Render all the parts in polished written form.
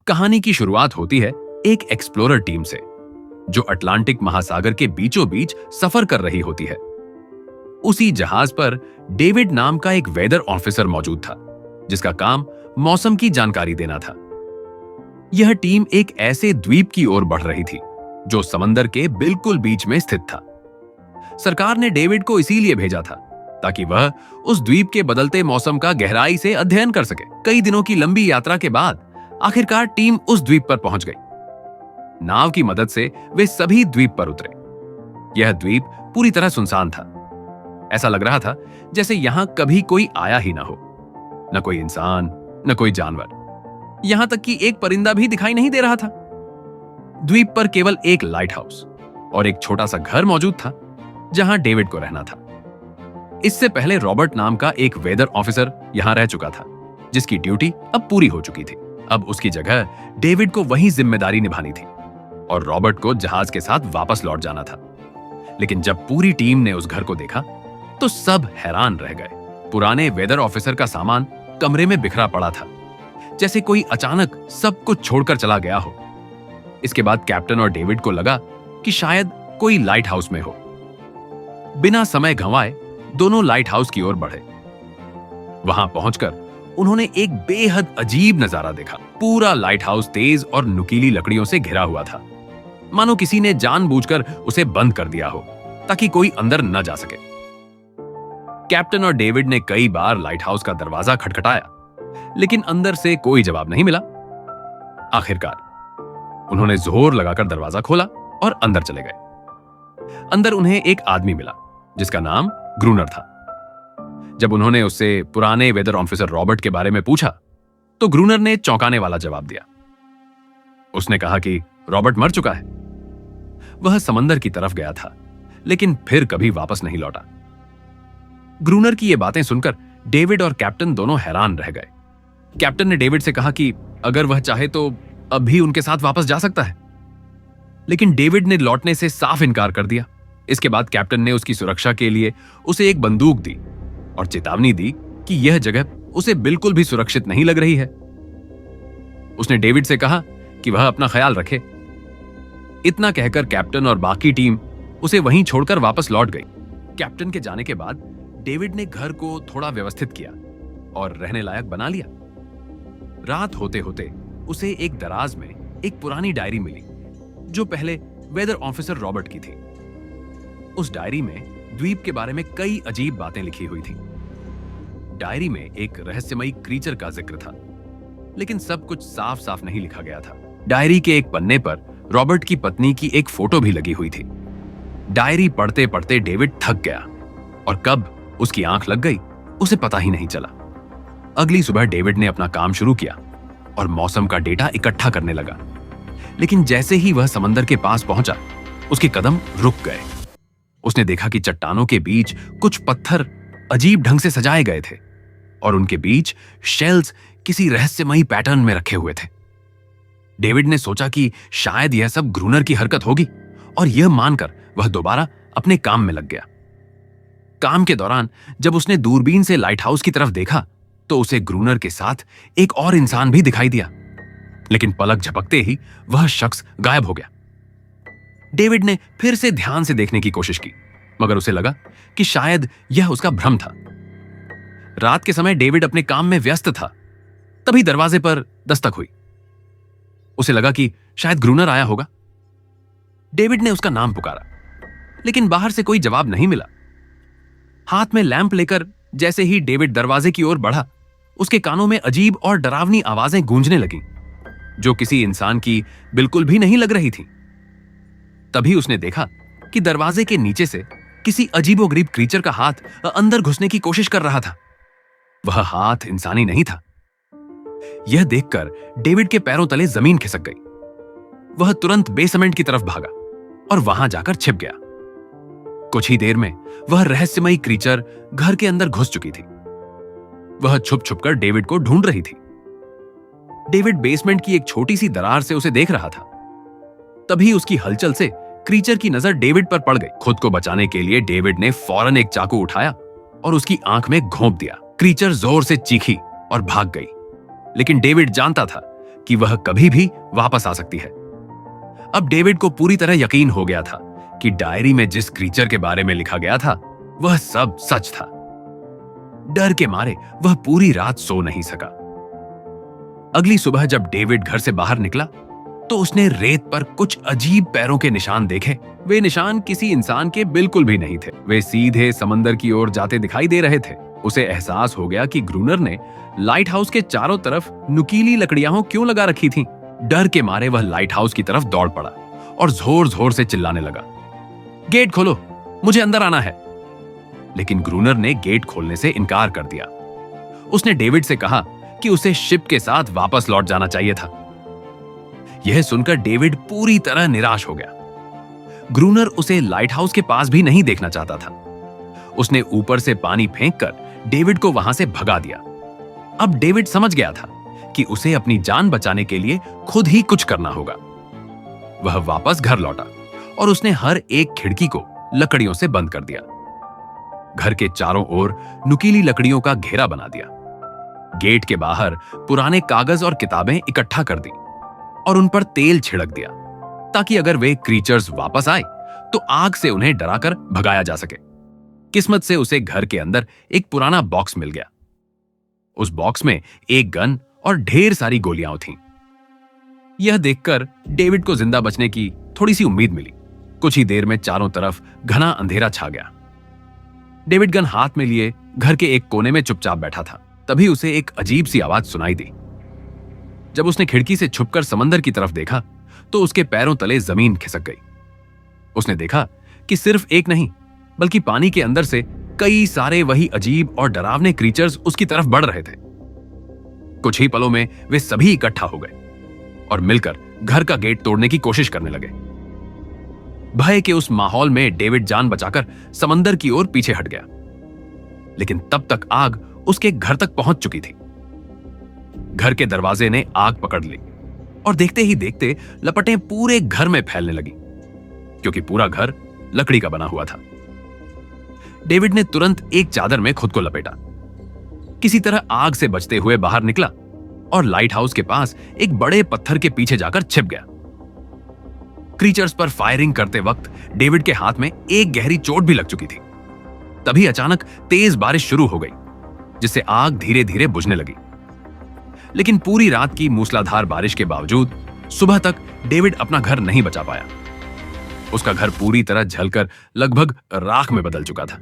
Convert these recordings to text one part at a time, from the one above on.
कहानी की शुरुआत होती है एक एक्सप्लोरर टीम से जो अटलांटिक महासागर के बीचों बीच सफर कर रही होती है। उसी जहाज पर डेविड नाम का एक वेदर ऑफिसर मौजूद था जिसका काम मौसम की जानकारी देना था। यह टीम एक ऐसे द्वीप की ओर बढ़ रही थी जो समंदर के बिल्कुल बीच में स्थित था। सरकार ने डेविड को इसीलिए भेजा था ताकि वह उस द्वीप के बदलते मौसम का गहराई से अध्ययन कर सके। कई दिनों की लंबी यात्रा के बाद आखिरकार टीम उस द्वीप पर पहुंच गई। नाव की मदद से वे सभी द्वीप पर उतरे। यह द्वीप पूरी तरह सुनसान था। ऐसा लग रहा था जैसे यहां कभी कोई आया ही ना हो। न कोई इंसान, न कोई जानवर, यहां तक कि एक परिंदा भी दिखाई नहीं दे रहा था। द्वीप पर केवल एक लाइट हाउस और एक छोटा सा घर मौजूद था जहां डेविड को रहना था। इससे पहले रॉबर्ट नाम का एक वेदर ऑफिसर यहां रह चुका था जिसकी ड्यूटी अब पूरी हो चुकी थी। अब उसकी जगह डेविड को वही जिम्मेदारी निभानी थी और रॉबर्ट को जहाज के साथ वापस लौट जाना था। लेकिन जब पूरी टीम ने उस घर को देखा तो सब हैरान रह गए। पुराने वेदर ऑफिसर का सामान कमरे में बिखरा पड़ा था, जैसे कोई अचानक सब कुछ छोड़कर चला गया हो। इसके बाद कैप्टन और डेविड को लगा कि शायद कोई लाइट हाउस में हो। बिना समय गंवाए दोनों लाइट हाउस की ओर बढ़े। वहां पहुंचकर उन्होंने एक बेहद अजीब नजारा देखा। पूरा लाइट हाउस तेज और नुकीली लकड़ियों से घिरा हुआ था, मानो किसी ने जानबूझकर उसे बंद कर दिया हो ताकि कोई अंदर न जा सके। कैप्टन और डेविड ने कई बार लाइट हाउस का दरवाजा खटखटाया, लेकिन अंदर से कोई जवाब नहीं मिला। आखिरकार उन्होंने जोर लगाकर दरवाजा खोला और अंदर चले गए। अंदर उन्हें एक आदमी मिला जिसका नाम ग्रूनर था। जब उन्होंने उससे पुराने वेदर ऑफिसर रॉबर्ट के बारे में पूछा तो ग्रूनर ने चौंकाने वाला जवाब दिया। उसने कहा कि रॉबर्ट मर चुका है। वह समंदर की तरफ गया था, लेकिन फिर कभी वापस नहीं लौटा। ग्रूनर की ये बातें सुनकर डेविड और कैप्टन दोनों हैरान रह गए। कैप्टन ने डेविड से कहा कि अगर वह चाहे तो अब भी उनके साथ वापस जा सकता है, लेकिन डेविड ने लौटने से साफ इनकार कर दिया। इसके बाद कैप्टन ने उसकी सुरक्षा के लिए उसे एक बंदूक दी और चेतावनी दी कि यह जगह उसे बिल्कुल भी सुरक्षित नहीं लग रही है। उसने डेविड से कहा कि वह अपना ख्याल रखे। इतना कहकर कैप्टन और बाकी टीम उसे वहीं छोड़कर वापस लौट गई। कैप्टन के जाने के बाद डेविड ने घर को थोड़ा व्यवस्थित किया और रहने लायक बना लिया। रात होते होते उसे एक दराज में एक पुरानी डायरी मिली जो पहले वेदर ऑफिसर रॉबर्ट की थी। उस डायरी में द्वीप के बारे में कई अजीब बातें लिखी हुई थी। डायरी में एक रहस्यमयी क्रीचर का जिक्र था, लेकिन सब कुछ साफ साफ नहीं लिखा गया था। डायरी के एक पन्ने पर रॉबर्ट की पत्नी की एक फोटो भी लगी हुई थी। डायरी पढ़ते पढ़ते डेविड थक गया और कब उसकी आंख लग गई उसे पता ही नहीं चला। अगली सुबह डेविड ने अपना काम शुरू किया और मौसम का डेटा इकट्ठा करने लगा। लेकिन जैसे ही वह समंदर के पास पहुंचा, उसके कदम रुक गए। उसने देखा कि चट्टानों के बीच कुछ पत्थर अजीब ढंग से सजाए गए थे और उनके बीच शेल्स किसी रहस्यमयी पैटर्न में रखे हुए थे। डेविड ने सोचा कि शायद यह सब ग्रूनर की हरकत होगी और यह मानकर वह दोबारा अपने काम में लग गया। काम के दौरान जब उसने दूरबीन से लाइट हाउस की तरफ देखा तो उसे ग्रूनर के साथ एक और इंसान भी दिखाई दिया, लेकिन पलक झपकते ही वह शख्स गायब हो गया। डेविड ने फिर से ध्यान से देखने की कोशिश की, मगर उसे लगा कि शायद यह उसका भ्रम था। रात के समय डेविड अपने काम में व्यस्त था। तभी दरवाजे पर दस्तक हुई। उसे लगा कि शायद ग्रूनर आया होगा। डेविड ने उसका नाम पुकारा, लेकिन बाहर से कोई जवाब नहीं मिला। हाथ में लैंप लेकर जैसे ही डेविड दरवाजे की ओर बढ़ा, उसके कानों में अजीब और डरावनी आवाजें गूंजने लगीं, जो किसी इंसान की बिल्कुल भी नहीं लग रही थी। तभी उसने देखा कि दरवाजे के नीचे से किसी अजीबोगरीब क्रीचर का हाथ अंदर घुसने की कोशिश कर रहा था। वह हाथ इंसानी नहीं था। यह देखकर डेविड के पैरों तले जमीन खिसक गई। वह तुरंत बेसमेंट की तरफ भागा और वहां जाकर छिप गया। कुछ ही देर में वह रहस्यमयी क्रीचर घर के अंदर घुस चुकी थी। वह छुप छुपकर डेविड को ढूंढ रही थी। डेविड बेसमेंट की एक छोटी सी दरार से उसे देख रहा था। तभी उसकी हलचल से क्रीचर की नजर डेविड पर पड़ गई। खुद को बचाने के लिए डेविड ने फौरन एक चाकू उठाया और उसकी आंख में घोंप दिया। क्रीचर जोर से चीखी और भाग गई, लेकिन डेविड जानता था कि वह कभी भी वापस आ सकती है। अब डेविड को पूरी तरह यकीन हो गया था कि डायरी में जिस क्रीचर के बारे में लिखा गया था वह सब सच था। डर के मारे वह पूरी रात सो नहीं सका। अगली सुबह जब डेविड घर से बाहर निकला तो उसने रेत पर कुछ अजीब पैरों के निशान देखे। वे निशान किसी इंसान के बिल्कुल भी नहीं थे। वे सीधे समंदर की ओर जाते दिखाई दे रहे थे। उसे एहसास हो गया कि ग्रूनर ने लाइट हाउस के चारों तरफ नुकीली लकड़ियां क्यों लगा रखी थीं। डर के मारे वह लाइट हाउस की तरफ दौड़ पड़ा और जोर जोर से चिल्लाने लगा, गेट खोलो, मुझे अंदर आना है। लेकिन ग्रूनर ने गेट खोलने से इनकार कर दिया। उसने डेविड से कहा कि उसे शिप के साथ वापस लौट जाना चाहिए था। यह सुनकर डेविड पूरी तरह निराश हो गया। ग्रूनर उसे लाइट हाउस के पास भी नहीं देखना चाहता था। उसने ऊपर से पानी फेंककर डेविड को वहां से भगा दिया। अब डेविड समझ गया था कि उसे अपनी जान बचाने के लिए खुद ही कुछ करना होगा। वह वापस घर लौटा और उसने हर एक खिड़की को लकड़ियों से बंद कर दिया। घर के चारों ओर नुकीली लकड़ियों का घेरा बना दिया। गेट के बाहर पुराने कागज और किताबें इकट्ठा कर दी और उन पर तेल छिड़क दिया ताकि अगर वे क्रीचर्स वापस आए तो आग से उन्हें डराकर भगाया जा सके। किस्मत से उसे घर के अंदर एक पुराना बॉक्स मिल गया। उस बॉक्स में एक गन और ढेर सारी गोलियां थीं। यह देखकर डेविड को जिंदा बचने की थोड़ी सी उम्मीद मिली। कुछ ही देर में चारों तरफ घना अंधेरा छा गया। डेविड गन हाथ में लिए घर के एक कोने में चुपचाप बैठा था। तभी उसे एक अजीब सी आवाज सुनाई दी। जब उसने खिड़की से छुपकर समंदर की तरफ देखा तो उसके पैरों तले जमीन खिसक गई। उसने देखा कि सिर्फ एक नहीं बल्कि पानी के अंदर से कई सारे वही अजीब और डरावने क्रीचर्स उसकी तरफ बढ़ रहे थे। कुछ ही पलों में वे सभी इकट्ठा हो गए और मिलकर घर का गेट तोड़ने की कोशिश करने लगे। भय के उस माहौल में डेविड जान बचाकर समंदर की ओर पीछे हट गया। लेकिन तब तक आग उसके घर तक पहुंच चुकी थी। घर के दरवाजे ने आग पकड़ ली और देखते ही देखते लपटें पूरे घर में फैलने लगी, क्योंकि पूरा घर लकड़ी का बना हुआ था। डेविड ने तुरंत एक चादर में खुद को लपेटा, किसी तरह आग से बचते हुए बाहर निकला और लाइट हाउस के पास एक बड़े पत्थर के पीछे जाकर छिप गया। क्रीचर्स पर फायरिंग करते वक्त डेविड के हाथ में एक गहरी चोट भी लग चुकी थी। तभी अचानक तेज बारिश शुरू हो गई, जिससे आग धीरे धीरे बुझने लगी। लेकिन पूरी रात की मूसलाधार बारिश के बावजूद सुबह तक डेविड अपना घर नहीं बचा पाया। उसका घर पूरी तरह जलकर लगभग राख में बदल चुका था।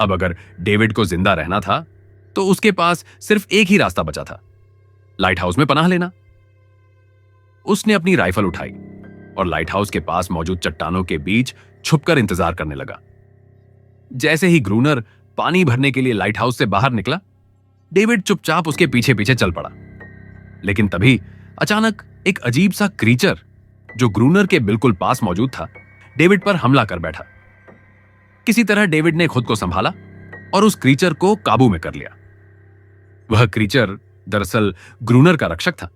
अब अगर डेविड को जिंदा रहना था तो उसके पास सिर्फ एक ही रास्ता बचा था, लाइट हाउस में पनाह लेना। उसने अपनी राइफल उठाई और लाइट हाउस के पास मौजूद चट्टानों के बीच छुपकर इंतजार करने लगा। जैसे ही ग्रूनर पानी भरने के लिए लाइट हाउस से बाहर निकला, डेविड चुपचाप उसके पीछे पीछे चल पड़ा। लेकिन तभी अचानक एक अजीब सा क्रीचर जो ग्रूनर के बिल्कुल पास मौजूद था, डेविड पर हमला कर बैठा। किसी तरह डेविड ने खुद को संभाला और उस क्रीचर को काबू में कर लिया। वह क्रीचर दरअसल ग्रूनर का रक्षक था।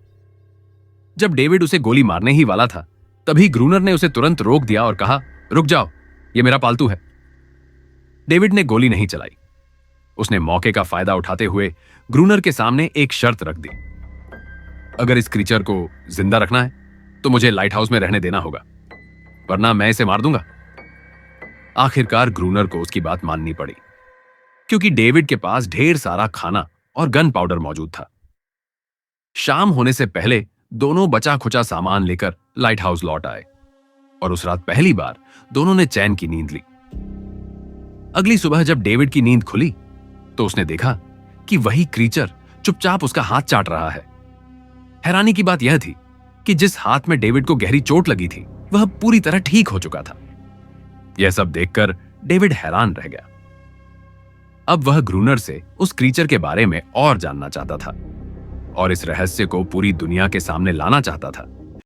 जब डेविड उसे गोली मारने ही वाला था, तभी ग्रूनर ने उसे तुरंत रोक दिया और कहा, रुक जाओ, यह मेरा पालतू है। डेविड ने गोली नहीं चलाई। उसने मौके का फायदा उठाते हुए ग्रूनर के सामने एक शर्त रख दी, अगर इस क्रीचर को जिंदा रखना है तो मुझे लाइट हाउस में रहने देना होगा, वरना मैं इसे मार दूंगा। आखिरकार ग्रूनर को उसकी बात माननी पड़ी, क्योंकि डेविड के पास ढेर सारा खाना और गन पाउडर मौजूद था। शाम होने से पहले दोनों बचा खुचा सामान लेकर लाइट हाउस लौट आए और उस रात पहली बार दोनों ने चैन की नींद ली। अगली सुबह जब डेविड की नींद खुली तो उसने देखा कि वही क्रीचर चुपचाप उसका हाथ चाट रहा है। हैरानी की बात यह थी कि जिस हाथ में डेविड को गहरी चोट लगी थी, वह पूरी तरह ठीक हो चुका था। यह सब देखकर डेविड हैरान रह गया। अब वह ग्रूनर से उस क्रीचर के बारे में और जानना चाहता था और इस रहस्य को पूरी दुनिया के सामने लाना चाहता था।